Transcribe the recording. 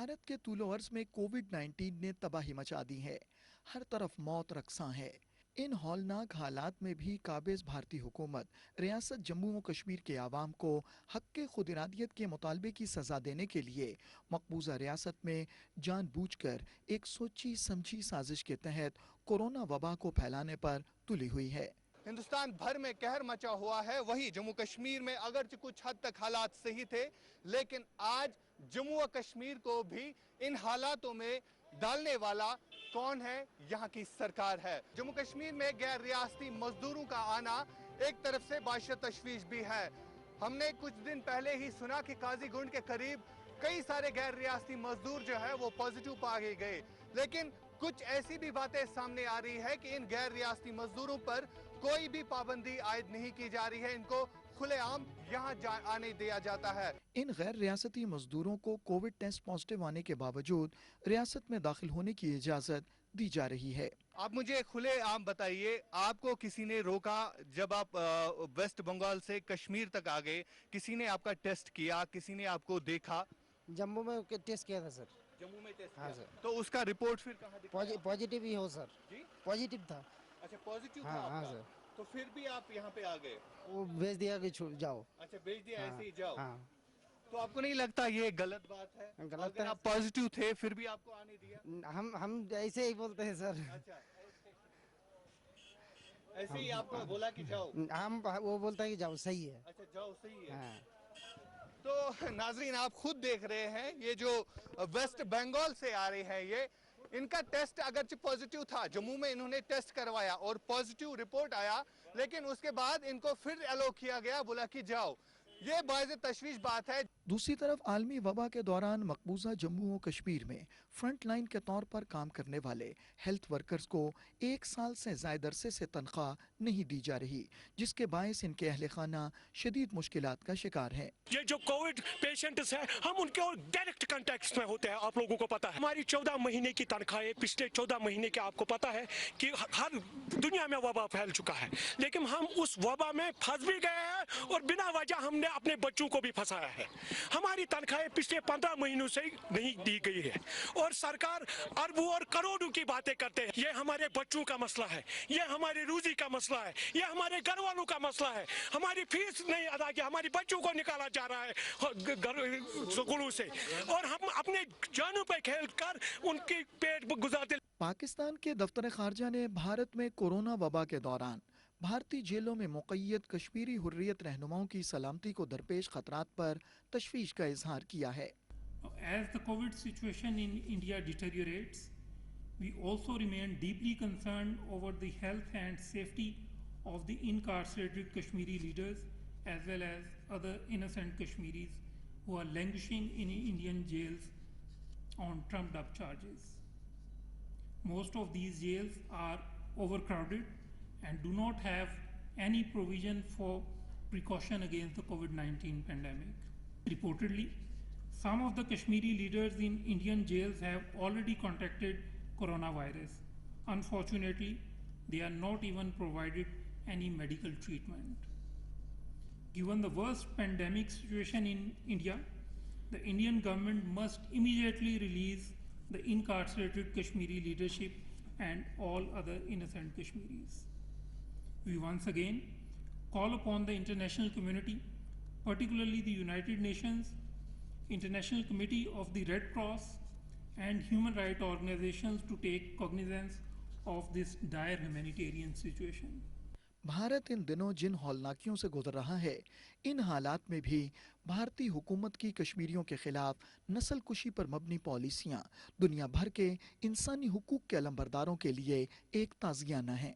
भारत के तूलो अर्ज में कोविड-19 ने तबाही मचा दी है। हर तरफ मौत रक्सां है। इन हौलनाक हालात में भी काबिज भारतीय हुकूमत रियासत जम्मू व कश्मीर के आवाम को हक के खुद इरादियत के मुतालबे की सजा देने के लिए मकबूजा रियासत में जानबूझकर एक सोची समझी साजिश के तहत कोरोना वबा को फैलाने पर तुली हुई है। हिंदुस्तान भर में कहर मचा हुआ है। वही जम्मू कश्मीर में अगरचे कुछ हद तक हालात सही थे, लेकिन आज जम्मू व कश्मीर को भी इन हालातों में डालने वाला कौन है? यहाँ की सरकार है। जम्मू कश्मीर में गैर रियासती मजदूरों का आना एक तरफ से बाइश तशवीश भी है। हमने कुछ दिन पहले ही सुना कि काजीगुंड के करीब कई सारे गैर रियासती मजदूर जो है वो पॉजिटिव पाए गए, लेकिन कुछ ऐसी भी बातें सामने आ रही है कि इन गैर रियासती मजदूरों पर कोई भी पाबंदी आयद नहीं की जा रही है। इनको खुलेआम यहाँ आने दिया जाता है। इन गैर रियासती मजदूरों को कोविड टेस्ट पॉजिटिव आने के बावजूद रियासत में दाखिल होने की इजाजत दी जा रही है। आप मुझे खुले आम बताइए, आपको किसी ने रोका जब आप वेस्ट बंगाल से कश्मीर तक आ गए? किसी ने आपका टेस्ट किया? किसी ने आपको देखा? जम्मू में टेस्ट किया था सर। जम्मू में टेस्ट हाँ किया? सर। तो उसका रिपोर्ट फिर कहाँ दिखा? पॉजिटिव ही हो सर। जी? पॉजिटिव था। अच्छा, पॉजिटिव हाँ, था हाँ आपका? सर। तो फिर भी आप यहाँ पे आ गए? वो भेज दिया कि जाओ। अच्छा, भेज दिया हाँ, ऐसे ही जाओ। हाँ। तो आपको नहीं लगता ये गलत बात है? गलत अगर है। आप पॉजिटिव थे फिर भी आपको आने दिया? हम ऐसे ही बोलते हैं सर। अच्छा, ऐसे ही आपको बोला कि जाओ? हम वो बोलता है कि जाओ, सही है। अच्छा, जाओ, सही है। हाँ। तो नाजरीन, आप खुद देख रहे हैं, ये जो वेस्ट बंगाल से आ रहे हैं, ये इनका टेस्ट अगरचे पॉजिटिव था, जम्मू में इन्होंने टेस्ट करवाया और पॉजिटिव रिपोर्ट आया, लेकिन उसके बाद इनको फिर अलो किया गया, बोला कि जाओ। ये बाइज़ तशवीश बात है। दूसरी तरफ आलमी वबा के दौरान मकबूजा जम्मू व कश्मीर में फ्रंट लाइन के तौर पर काम करने वाले हेल्थ वर्कर्स को 1 साल से ज़ायद अरसे से तनख्वाह नहीं दी जा रही, जिसके बायस इनके अहले खाना शदीद मुश्किलात का शिकार हैं। ये जो कोविड पेशेंट्स हैं, हम उनके और डायरेक्ट कांटेक्ट में होते हैं। आप लोगों को पता है हमारी 14 महीने की तनख्वाहें पिछले 14 महीने के, आपको पता है कि हर दुनिया में वबा फैल चुका है, लेकिन हम उस वबा में फंस भी गए हैं और बिना वजह हमने अपने बच्चों को भी फंसाया है। हमारी तनख्वाहें पिछले 15 महीनों से नहीं दी गई है और सरकार अरबों और करोड़ों की बातें करते हैं। ये हमारे बच्चों का मसला है, ये हमारी रोजी का मसला है, ये हमारे घर वालों का मसला है। हमारी फीस नहीं अदा की, हमारी बच्चों को निकाला जा रहा है स्कूलों से और हम अपने जानों पे खेल कर उनकी पेट गुजारते। पाकिस्तान के दफ्तर खारजा ने भारत में कोरोना वबा के दौरान भारतीय जेलों में मुक़य्यद कश्मीरी हुर्रियत रहनुमाओं की सलामती को दरपेश खतरात पर तशवीश का इजहार किया है। As the COVID situation in India deteriorates, we also remain deeply concerned over the health and safety of the incarcerated Kashmiri leaders as well as other innocent Kashmiris who are languishing in Indian jails on trumped up charges. Most of these jails are overcrowded and do not have any provision for precaution against the COVID-19 pandemic. Reportedly, some of the Kashmiri leaders in Indian jails have already contracted coronavirus. Unfortunately, they are not even provided any medical treatment. Given the worst pandemic situation in India, the Indian government must immediately release the incarcerated Kashmiri leadership and all other innocent Kashmiris. We once again call upon the international community, particularly the United Nations, International Committee of the Red Cross, and human rights organizations to take cognizance of this dire humanitarian situation. Bharat इन दिनों जिन हौलनाकियों से गुजर रहा है, इन हालात में भी भारतीय हुकूमत की कश्मीरियों के खिलाफ नस्ल कुशी पर मबनी पॉलिसियां दुनिया भर के इंसानी हुकूक के अलंबरदारों के लिए एक ताज़ियाना हैं।